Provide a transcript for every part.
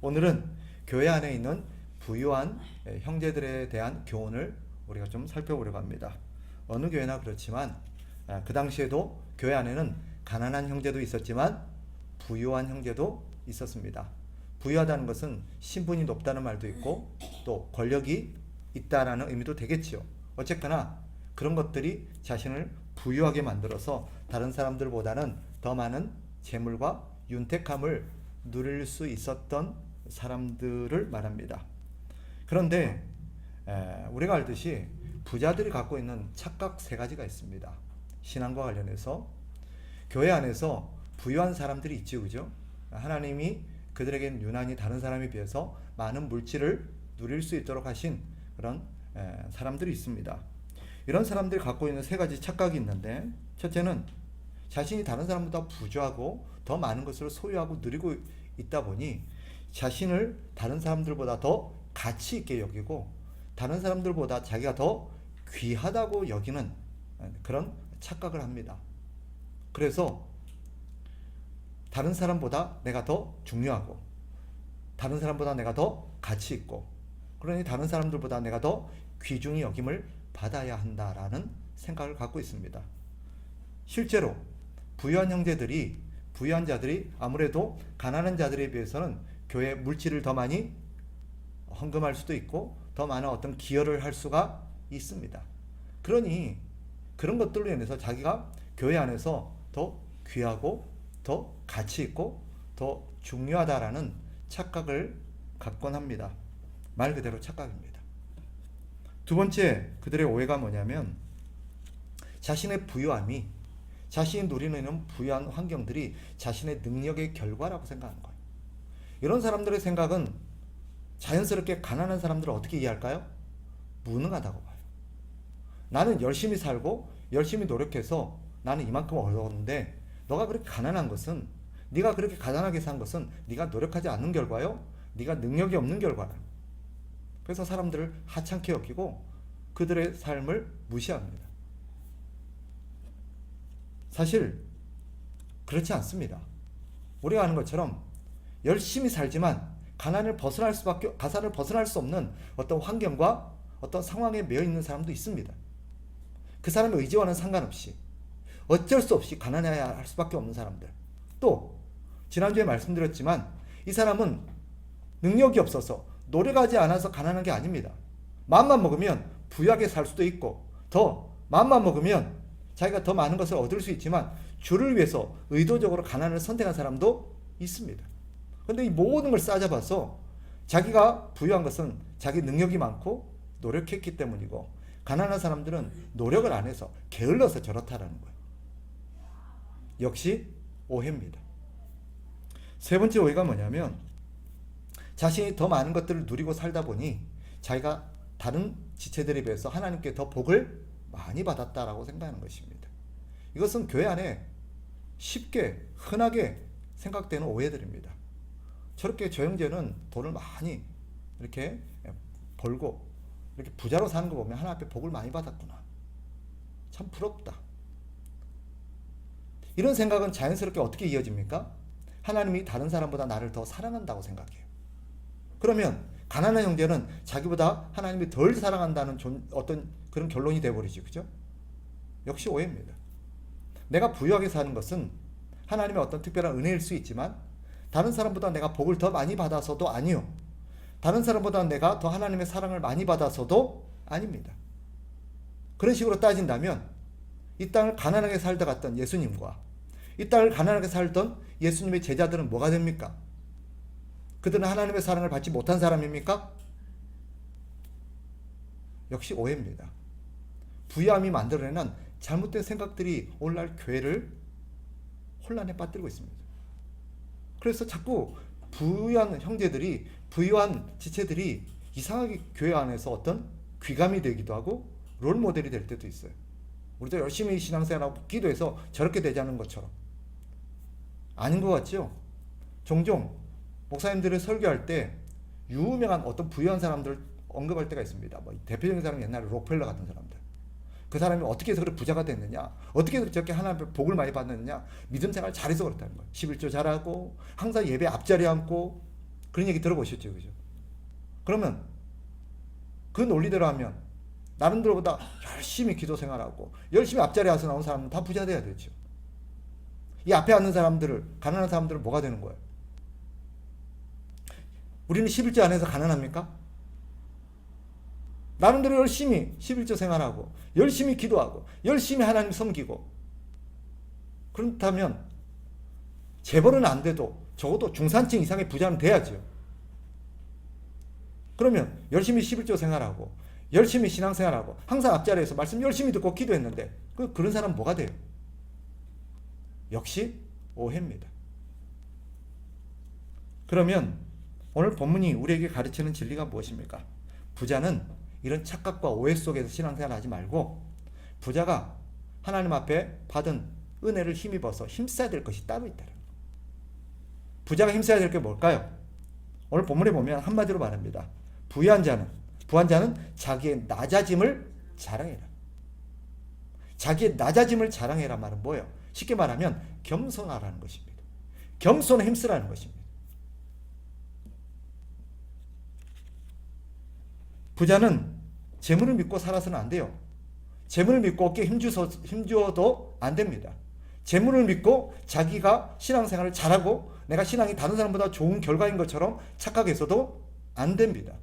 오늘은 교회 안에 있는 부유한 형제들에 대한 교훈을 우리가 좀 살펴보려고 합니다. 어느 교회나 그렇지만 그 당시에도 교회 안에는 가난한 형제도 있었지만 부유한 형제도 있었습니다. 부유하다는 것은 신분이 높다는 말도 있고 또 권력이 있다라는 의미도 되겠지요. 어쨌거나 그런 것들이 자신을 부유하게 만들어서 다른 사람들보다는 더 많은 재물과 윤택함을 누릴 수 있었던 사람들을 말합니다. 그런데 우리가 알듯이 부자들이 갖고 있는 착각 세 가지가 있습니다. 신앙과 관련해서 교회 안에서 부유한 사람들이 있죠, 그죠? 하나님이 그들에겐 유난히 다른 사람에 비해서 많은 물질을 누릴 수 있도록 하신 그런 사람들이 있습니다. 이런 사람들이 갖고 있는 세 가지 착각이 있는데, 첫째는 자신이 다른 사람보다 부유하고 더 많은 것을 소유하고 누리고 있다 보니 자신을 다른 사람들보다 더 가치 있게 여기고 다른 사람들보다 자기가 더 귀하다고 여기는 그런 착각을 합니다. 그래서 다른 사람보다 내가 더 중요하고 다른 사람보다 내가 더 가치 있고 그러니 다른 사람들보다 내가 더 귀중히 여김을 받아야 한다라는 생각을 갖고 있습니다. 실제로 부유한 형제들이 부유한 자들이 아무래도 가난한 자들에 비해서는 교회 물질을 더 많이 헌금할 수도 있고 더 많은 어떤 기여를 할 수가 있습니다. 그러니 그런 것들로 인해서 자기가 교회 안에서 더 귀하고 더 가치 있고 더 중요하다라는 착각을 갖곤 합니다. 말 그대로 착각입니다. 두 번째 그들의 오해가 뭐냐면 자신의 부유함이 자신이 누리는 부유한 환경들이 자신의 능력의 결과라고 생각하는 거예요. 이런 사람들의 생각은 자연스럽게 가난한 사람들을 어떻게 이해할까요? 무능하다고 봐요. 나는 열심히 살고 열심히 노력해서 나는 이만큼 얻었는데 너가 그렇게 가난한 것은 네가 그렇게 가난하게 산 것은 네가 노력하지 않는 결과요. 네가 능력이 없는 결과다. 그래서 사람들을 하찮게 여기고 그들의 삶을 무시합니다. 사실 그렇지 않습니다. 우리가 아는 것처럼 열심히 살지만 가산을 벗어날 수 없는 어떤 환경과 어떤 상황에 매여 있는 사람도 있습니다. 그 사람의 의지와는 상관없이 어쩔 수 없이 가난해야 할 수밖에 없는 사람들. 또 지난주에 말씀드렸지만 이 사람은 능력이 없어서 노력하지 않아서 가난한 게 아닙니다. 마음만 먹으면 부유하게 살 수도 있고 더 마음만 먹으면 자기가 더 많은 것을 얻을 수 있지만 주를 위해서 의도적으로 가난을 선택한 사람도 있습니다. 그런데 이 모든 걸 따져봐서 자기가 부유한 것은 자기 능력이 많고 노력했기 때문이고 가난한 사람들은 노력을 안 해서 게을러서 저렇다라는 거예요. 역시 오해입니다. 세 번째 오해가 뭐냐면 자신이 더 많은 것들을 누리고 살다 보니 자기가 다른 지체들에 비해서 하나님께 더 복을 많이 받았다라고 생각하는 것입니다. 이것은 교회 안에 쉽게 흔하게 생각되는 오해들입니다. 저렇게 저 형제는 돈을 많이 이렇게 벌고 이렇게 부자로 사는 거 보면 하나님 앞에 복을 많이 받았구나. 참 부럽다. 이런 생각은 자연스럽게 어떻게 이어집니까? 하나님이 다른 사람보다 나를 더 사랑한다고 생각해요. 그러면 가난한 형제는 자기보다 하나님이 덜 사랑한다는 어떤 그런 결론이 되어버리죠. 그죠? 역시 오해입니다. 내가 부유하게 사는 것은 하나님의 어떤 특별한 은혜일 수 있지만 다른 사람보다 내가 복을 더 많이 받아서도 아니요. 다른 사람보다 내가 더 하나님의 사랑을 많이 받아서도 아닙니다. 그런 식으로 따진다면 이 땅을 가난하게 살다 갔던 예수님과 이 땅을 가난하게 살던 예수님의 제자들은 뭐가 됩니까? 그들은 하나님의 사랑을 받지 못한 사람입니까? 역시 오해입니다. 부유함이 만들어내는 잘못된 생각들이 오늘날 교회를 혼란에 빠뜨리고 있습니다. 그래서 자꾸 부유한 형제들이 부유한 지체들이 이상하게 교회 안에서 어떤 귀감이 되기도 하고 롤모델이 될 때도 있어요. 우리도 열심히 신앙생활하고 기도해서 저렇게 되자는 것처럼 아닌 것 같죠? 종종 목사님들을 설교할 때 유명한 어떤 부유한 사람들을 언급할 때가 있습니다. 대표적인 사람은 옛날에 록펠러 같은 사람들. 그 사람이 어떻게 해서 그렇게 부자가 됐느냐, 어떻게 해서 저렇게 하나님의 복을 많이 받느냐, 믿음 생활 잘해서 그렇다는 거예요. 11조 잘하고 항상 예배 앞자리에 앉고 그런 얘기 들어보셨죠, 그죠? 그러면 그 논리대로 하면 나름대로보다 열심히 기도 생활하고 열심히 앞자리에 와서 나온 사람은 다 부자 돼야 되죠. 이 앞에 앉는 사람들을, 가난한 사람들은 뭐가 되는 거예요? 우리는 11조 안에서 가난합니까? 나름대로 열심히 11조 생활하고 열심히 기도하고 열심히 하나님 섬기고, 그렇다면 재벌은 안 돼도 적어도 중산층 이상의 부자는 돼야죠. 그러면 열심히 11조 생활하고 열심히 신앙생활하고 항상 앞자리에서 말씀 열심히 듣고 기도했는데 그런 사람은 뭐가 돼요? 역시 오해입니다. 그러면 오늘 본문이 우리에게 가르치는 진리가 무엇입니까? 부자는 이런 착각과 오해 속에서 신앙생활 하지 말고, 부자가 하나님 앞에 받은 은혜를 힘입어서 힘써야 될 것이 따로 있다. 부자가 힘써야 될 게 뭘까요? 오늘 본문에 보면 한마디로 말합니다. 부한 자는 자기의 낮아짐을 자랑해라. 자기의 낮아짐을 자랑해라 말은 뭐예요? 쉽게 말하면 겸손하라는 것입니다. 겸손에 힘쓰라는 것입니다. 부자는 재물을 믿고 살아서는 안 돼요. 재물을 믿고 어깨에 힘주어도 안 됩니다. 재물을 믿고 자기가 신앙생활을 잘하고 내가 신앙이 다른 사람보다 좋은 결과인 것처럼 착각해서도 안 됩니다.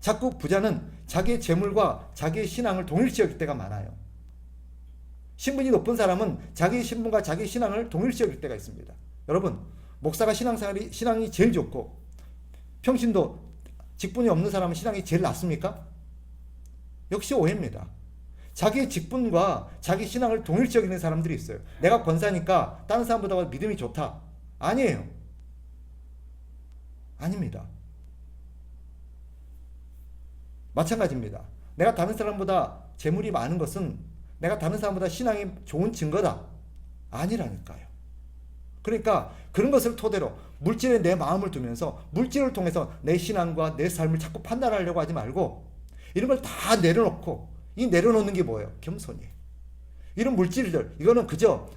자꾸 부자는 자기의 재물과 자기의 신앙을 동일시 여길 때가 많아요. 신분이 높은 사람은 자기의 신분과 자기의 신앙을 동일시 여길 때가 있습니다. 여러분, 목사가 신앙이 제일 좋고 평신도 직분이 없는 사람은 신앙이 제일 낫습니까? 역시 오해입니다. 자기의 직분과 자기 신앙을 동일시 여기는 사람들이 있어요. 내가 권사니까 다른 사람보다 믿음이 좋다. 아니에요. 아닙니다. 마찬가지입니다. 내가 다른 사람보다 재물이 많은 것은 내가 다른 사람보다 신앙이 좋은 증거다. 아니라니까요. 그러니까 그런 것을 토대로 물질에 내 마음을 두면서 물질을 통해서 내 신앙과 내 삶을 자꾸 판단하려고 하지 말고, 이런 걸 다 내려놓고, 이 내려놓는 게 뭐예요? 겸손이에요. 이런 물질들, 이거는 그저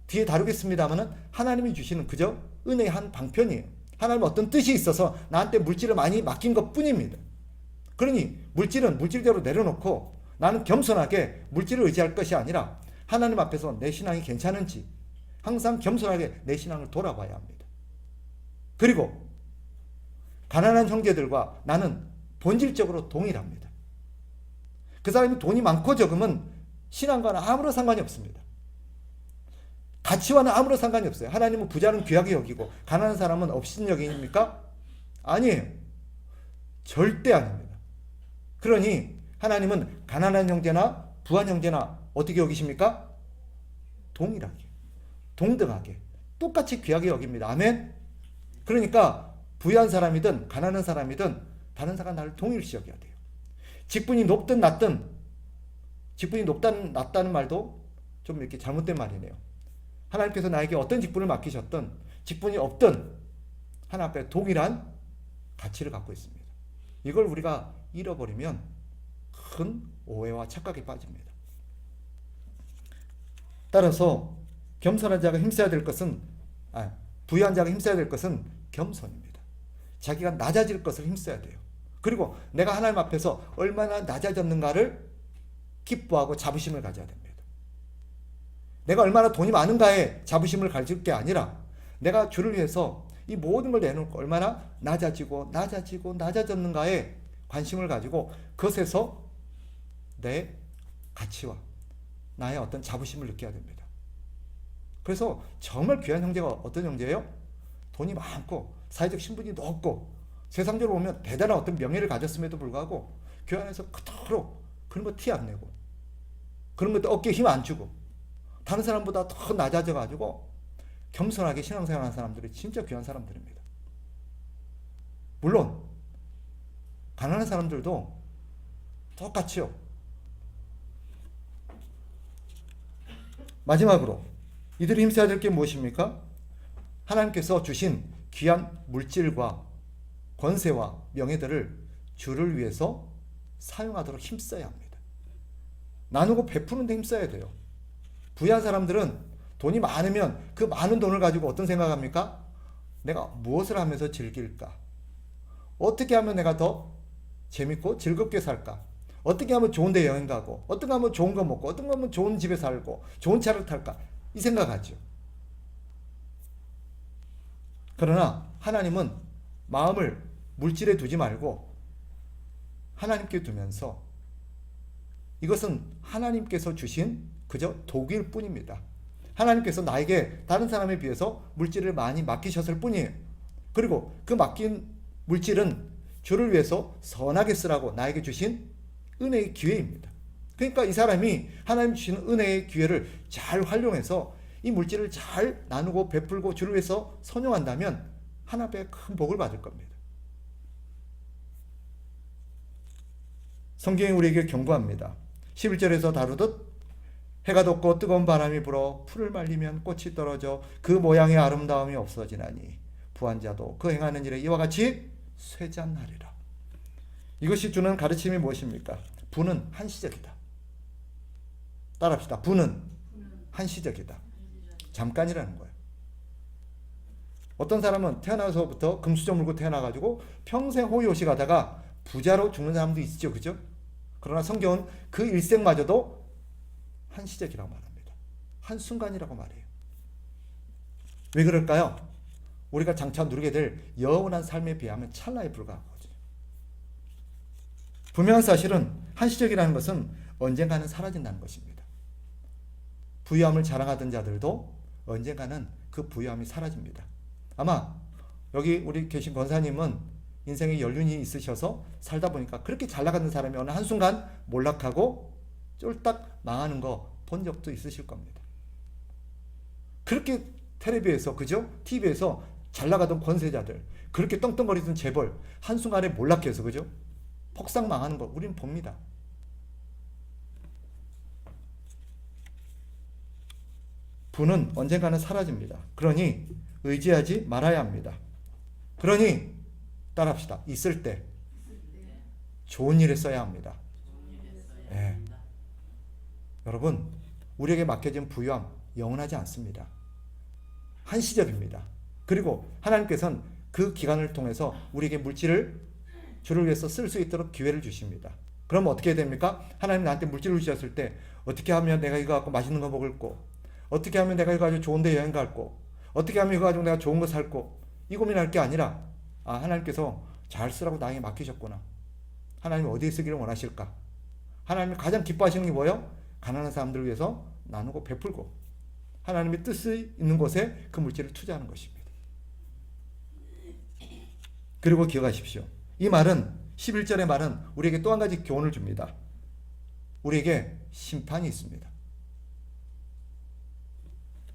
뒤에 다루겠습니다만은 하나님이 주시는 그저 은혜의 한 방편이에요. 하나님은 어떤 뜻이 있어서 나한테 물질을 많이 맡긴 것 뿐입니다. 그러니 물질은 물질대로 내려놓고 나는 겸손하게 물질을 의지할 것이 아니라 하나님 앞에서 내 신앙이 괜찮은지 항상 겸손하게 내 신앙을 돌아봐야 합니다. 그리고 가난한 형제들과 나는 본질적으로 동일합니다. 그 사람이 돈이 많고 적으면 신앙과는 아무런 상관이 없습니다. 가치와는 아무런 상관이 없어요. 하나님은 부자는 귀하게 여기고 가난한 사람은 없인 여기입니까? 아니에요. 절대 아닙니다. 그러니 하나님은 가난한 형제나 부한 형제나 어떻게 여기십니까? 동일하게, 동등하게, 똑같이 귀하게 여깁니다. 아멘? 그러니까 부유한 사람이든 가난한 사람이든 다른 사람과 나를 동일시 여겨야 돼요. 직분이 높든 낮든, 직분이 낮다는 말도 좀 이렇게 잘못된 말이네요. 하나님께서 나에게 어떤 직분을 맡기셨든 직분이 없든 하나님 앞에 동일한 가치를 갖고 있습니다. 이걸 우리가 잃어버리면 큰 오해와 착각에 빠집니다. 따라서 겸손한 자가 힘써야 될 것은, 부유한 자가 힘써야 될 것은 겸손입니다. 자기가 낮아질 것을 힘써야 돼요. 그리고 내가 하나님 앞에서 얼마나 낮아졌는가를 기뻐하고 자부심을 가져야 됩니다. 내가 얼마나 돈이 많은가에 자부심을 가질 게 아니라 내가 주를 위해서 이 모든 걸 내놓고 얼마나 낮아졌는가에 관심을 가지고 그것에서 내 가치와 나의 어떤 자부심을 느껴야 됩니다. 그래서 정말 귀한 형제가 어떤 형제예요? 돈이 많고 사회적 신분이 높고 세상적으로 보면 대단한 어떤 명예를 가졌음에도 불구하고 교회 안에서 그토록 그런 거 티 안 내고 그런 것도 어깨에 힘 안 주고 다른 사람보다 더 낮아져가지고 겸손하게 신앙생활하는 사람들이 진짜 귀한 사람들입니다. 물론 가난한 사람들도 똑같이요. 마지막으로 이들이 힘써야 될 게 무엇입니까? 하나님께서 주신 귀한 물질과 권세와 명예들을 주를 위해서 사용하도록 힘써야 합니다. 나누고 베푸는 데 힘써야 돼요. 부유한 사람들은 돈이 많으면 그 많은 돈을 가지고 어떤 생각합니까? 내가 무엇을 하면서 즐길까? 어떻게 하면 내가 더 재밌고 즐겁게 살까? 어떻게 하면 좋은 데 여행 가고, 어떻게 하면 좋은 거 먹고, 어떻게 하면 좋은 집에 살고, 좋은 차를 탈까? 이 생각하죠. 그러나 하나님은 마음을 물질에 두지 말고 하나님께 두면서 이것은 하나님께서 주신 그저 도구일 뿐입니다. 하나님께서 나에게 다른 사람에 비해서 물질을 많이 맡기셨을 뿐이에요. 그리고 그 맡긴 물질은 주를 위해서 선하게 쓰라고 나에게 주신 은혜의 기회입니다. 그러니까 이 사람이 하나님 주신 은혜의 기회를 잘 활용해서 이 물질을 잘 나누고 베풀고 주를 위해서 선용한다면 하나님의 큰 복을 받을 겁니다. 성경이 우리에게 경고합니다. 11절에서 다루듯 해가 돋고 뜨거운 바람이 불어 풀을 말리면 꽃이 떨어져 그 모양의 아름다움이 없어지나니 부한 자도 그 행하는 일에 이와 같이 쇠잔하리라. 이것이 주는 가르침이 무엇입니까? 부는 한시적이다. 따라합시다. 부는 한시적이다. 잠깐이라는 거예요. 어떤 사람은 태어나서부터 금수저 물고 태어나가지고 평생 호의호식 하다가 부자로 죽는 사람도 있죠. 그죠? 그러나 성경은 그 일생마저도 한시적이라고 말합니다. 한순간이라고 말해요. 왜 그럴까요? 우리가 장차 누리게 될 영원한 삶에 비하면 찰나에 불과하거든요. 분명한 사실은 한시적이라는 것은 언젠가는 사라진다는 것입니다. 부유함을 자랑하던 자들도 언젠가는 그 부유함이 사라집니다. 아마 여기 우리 계신 권사님은 인생에 연륜이 있으셔서 살다 보니까 그렇게 잘 나가는 사람이 어느 한순간 몰락하고 쫄딱 망하는 거 본 적도 있으실 겁니다. 그렇게 텔레비에서, 그죠? TV에서 잘 나가던 권세자들, 그렇게 떵떵거리던 재벌 한순간에 몰락해서, 그죠? 폭삭 망하는 거 우리는 봅니다. 부는 언젠가는 사라집니다. 그러니 의지하지 말아야 합니다. 그러니 따라합시다. 있을 때 좋은 일에 써야 합니다. 네. 여러분, 우리에게 맡겨진 부유함 영원하지 않습니다. 한시적입니다. 그리고 하나님께서는 그 기간을 통해서 우리에게 물질을 주를 위해서 쓸 수 있도록 기회를 주십니다. 그럼 어떻게 됩니까? 하나님 나한테 물질을 주셨을 때 어떻게 하면 내가 이거 갖고 맛있는 거 먹을 거, 어떻게 하면 내가 이거 가지고 좋은 데 여행 갈 거, 어떻게 하면 이거 가지고 내가 좋은 거 살 거, 이 고민할 게 아니라 하나님께서 잘 쓰라고 나에게 맡기셨구나. 하나님 어디에 쓰기를 원하실까? 하나님이 가장 기뻐하시는 게 뭐예요? 가난한 사람들을 위해서 나누고 베풀고 하나님의 뜻이 있는 곳에 그 물질을 투자하는 것입니다. 그리고 기억하십시오. 이 말은 11절의 말은 우리에게 또 한 가지 교훈을 줍니다. 우리에게 심판이 있습니다.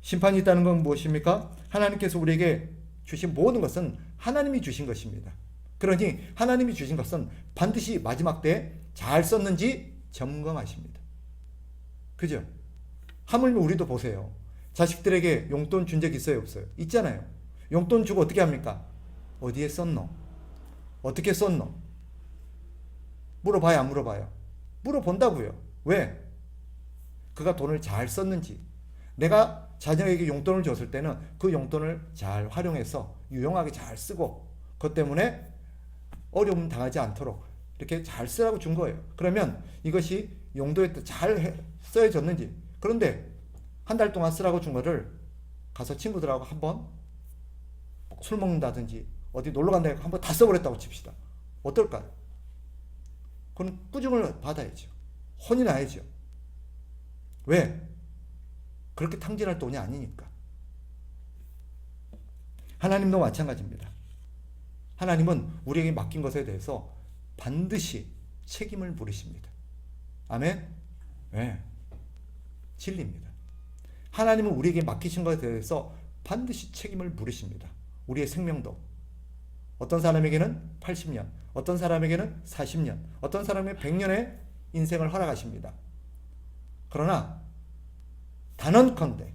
심판이 있다는 건 무엇입니까? 하나님께서 우리에게 주신 모든 것은 하나님이 주신 것입니다. 그러니 하나님이 주신 것은 반드시 마지막 때에 잘 썼는지 점검하십니다. 그죠? 하물며 우리도 보세요. 자식들에게 용돈 준 적 있어요? 없어요? 있잖아요. 용돈 주고 어떻게 합니까? 어디에 썼노? 어떻게 썼노? 물어봐요? 안 물어봐요? 물어본다고요. 왜? 그가 돈을 잘 썼는지. 내가 자녀에게 용돈을 줬을 때는 그 용돈을 잘 활용해서 유용하게 잘 쓰고 그것 때문에 어려움 당하지 않도록 이렇게 잘 쓰라고 준 거예요. 그러면 이것이 용도에 잘 써져졌는지. 그런데 한 달 동안 쓰라고 준 거를 가서 친구들하고 한번 술 먹는다든지 어디 놀러 간다고 한번 다 써버렸다고 칩시다. 어떨까요? 그건 꾸중을 받아야죠. 혼이 나야죠. 왜? 그렇게 탕진할 돈이 아니니까. 하나님도 마찬가지입니다. 하나님은 우리에게 맡긴 것에 대해서 반드시 책임을 물으십니다. 아멘? 네. 진리입니다. 하나님은 우리에게 맡기신 것에 대해서 반드시 책임을 물으십니다. 우리의 생명도. 어떤 사람에게는 80년, 어떤 사람에게는 40년, 어떤 사람에게 100년의 인생을 허락하십니다. 그러나 단언컨대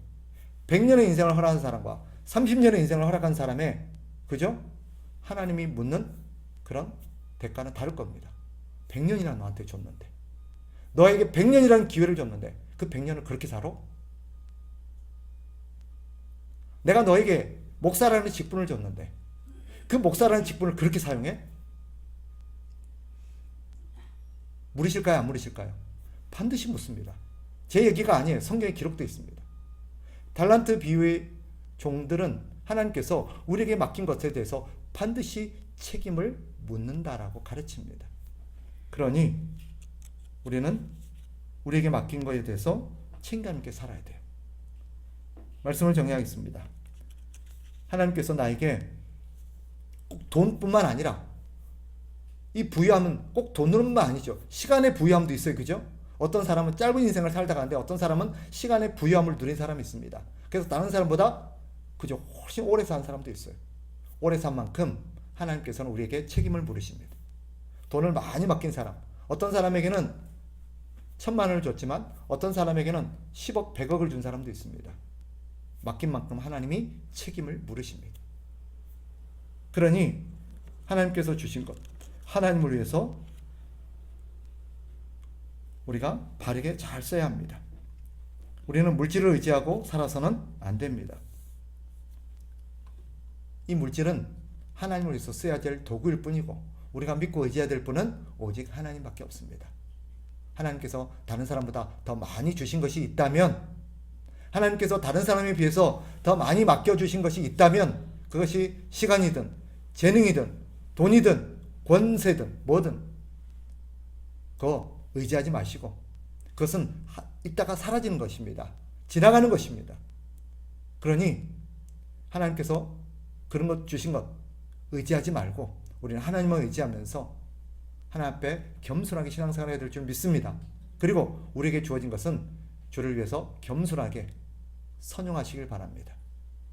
100년의 인생을 허락한 사람과 30년의 인생을 허락한 사람의 그죠? 하나님이 묻는 그런 대가는 다를 겁니다. 100년이나 너한테 줬는데 너에게 100년이라는 기회를 줬는데 그 100년을 그렇게 살아? 내가 너에게 목사라는 직분을 줬는데 그 목사라는 직분을 그렇게 사용해? 물으실까요? 안 물으실까요? 반드시 묻습니다. 제 얘기가 아니에요. 성경에 기록되어 있습니다. 달란트 비유의 종들은 하나님께서 우리에게 맡긴 것에 대해서 반드시 책임을 묻는다라고 가르칩니다. 그러니 우리는 우리에게 맡긴 것에 대해서 책임감 있게 살아야 돼요. 말씀을 정리하겠습니다. 하나님께서 나에게 꼭 돈뿐만 아니라 이 부유함은 꼭 돈으로만 아니죠. 시간의 부유함도 있어요. 그죠? 어떤 사람은 짧은 인생을 살다 가는데 어떤 사람은 시간의 부유함을 누린 사람이 있습니다. 그래서 다른 사람보다 그죠? 훨씬 오래 산 사람도 있어요. 오래 산 만큼 하나님께서는 우리에게 책임을 물으십니다. 돈을 많이 맡긴 사람, 어떤 사람에게는 1,000만 원을 줬지만 어떤 사람에게는 10억, 100억을 준 사람도 있습니다. 맡긴 만큼 하나님이 책임을 물으십니다. 그러니 하나님께서 주신 것, 하나님을 위해서 우리가 바르게 잘 써야 합니다. 우리는 물질을 의지하고 살아서는 안 됩니다. 이 물질은 하나님을 위해서 써야 될 도구일 뿐이고 우리가 믿고 의지해야 될 분은 오직 하나님밖에 없습니다. 하나님께서 다른 사람보다 더 많이 주신 것이 있다면, 하나님께서 다른 사람에 비해서 더 많이 맡겨주신 것이 있다면 그것이 시간이든 재능이든 돈이든 권세든 뭐든 그거 의지하지 마시고 그것은 이따가 사라지는 것입니다. 지나가는 것입니다. 그러니 하나님께서 그런 것 주신 것 의지하지 말고 우리는 하나님을 의지하면서 하나님 앞에 겸손하게 신앙생활을 해야 될 줄 믿습니다. 그리고 우리에게 주어진 것은 주를 위해서 겸손하게 선용하시길 바랍니다.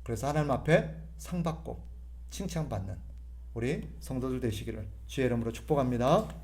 그래서 하나님 앞에 상 받고 칭찬받는 우리 성도들 되시기를 주의 이름으로 축복합니다.